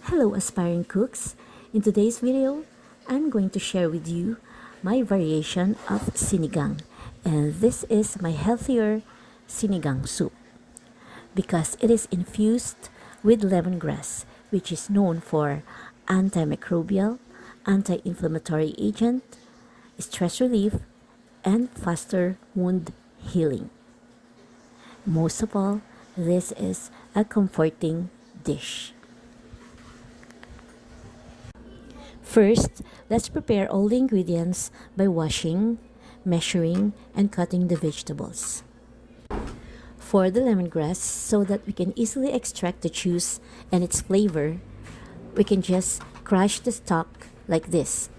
Hello aspiring cooks! In today's video, I'm going to share with you my variation of sinigang, and this is my healthier sinigang soup because it is infused with lemongrass, which is known for antimicrobial, anti-inflammatory agent, stress relief, and faster wound healing. Most of all, this is a comforting dish. First, let's prepare all the ingredients by washing, measuring, and cutting the vegetables. For the lemongrass, so that we can easily extract the juice and its flavor, we can just crush the stalk like this.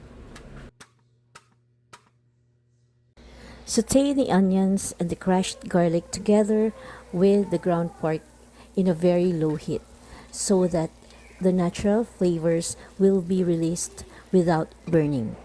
Sauté the onions and the crushed garlic together with the ground pork in a very low heat so that the natural flavors will be released without burning.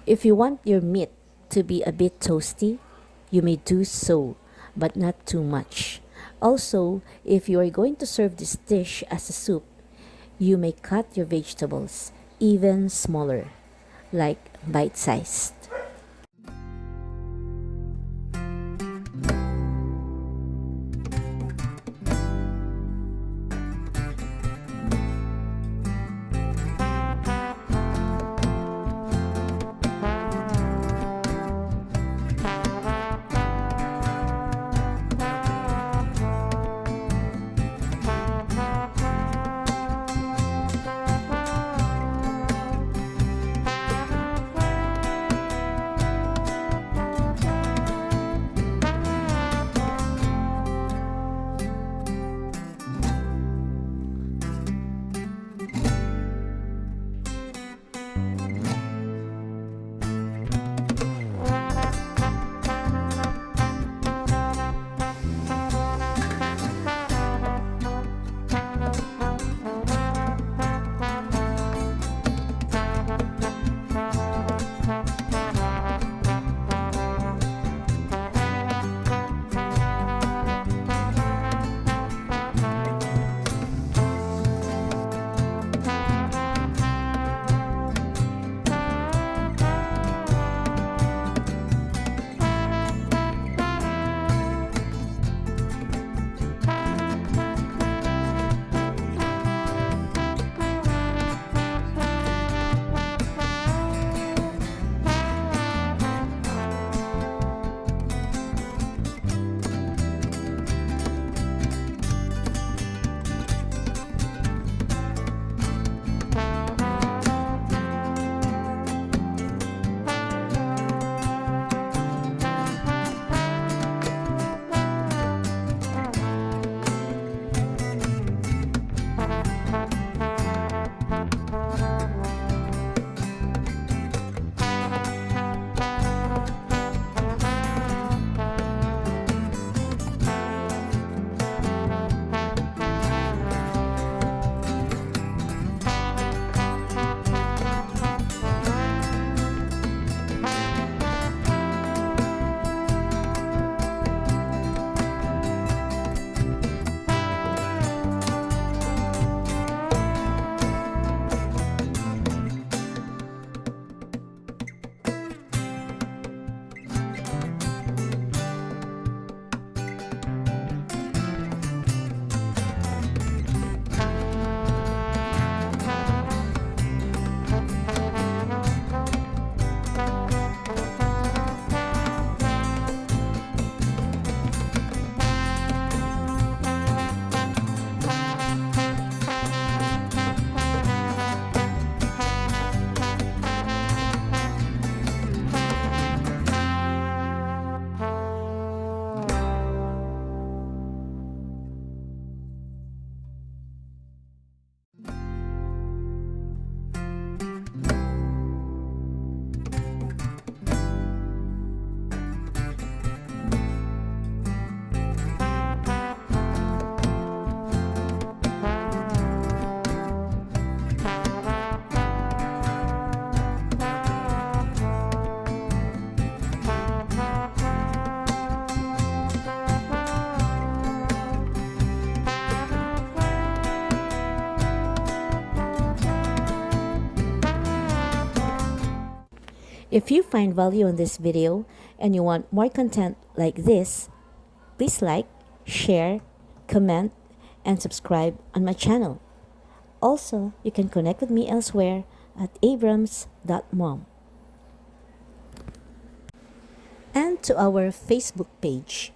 If you want your meat to be a bit toasty, you may do so, but not too much. Also, if you are going to serve this dish as a soup, you may cut your vegetables even smaller, like bite-sized. If you find value in this video and you want more content like this, please like, share, comment, and subscribe on my channel. Also, you can connect with me elsewhere at abrams.mom and to our Facebook page.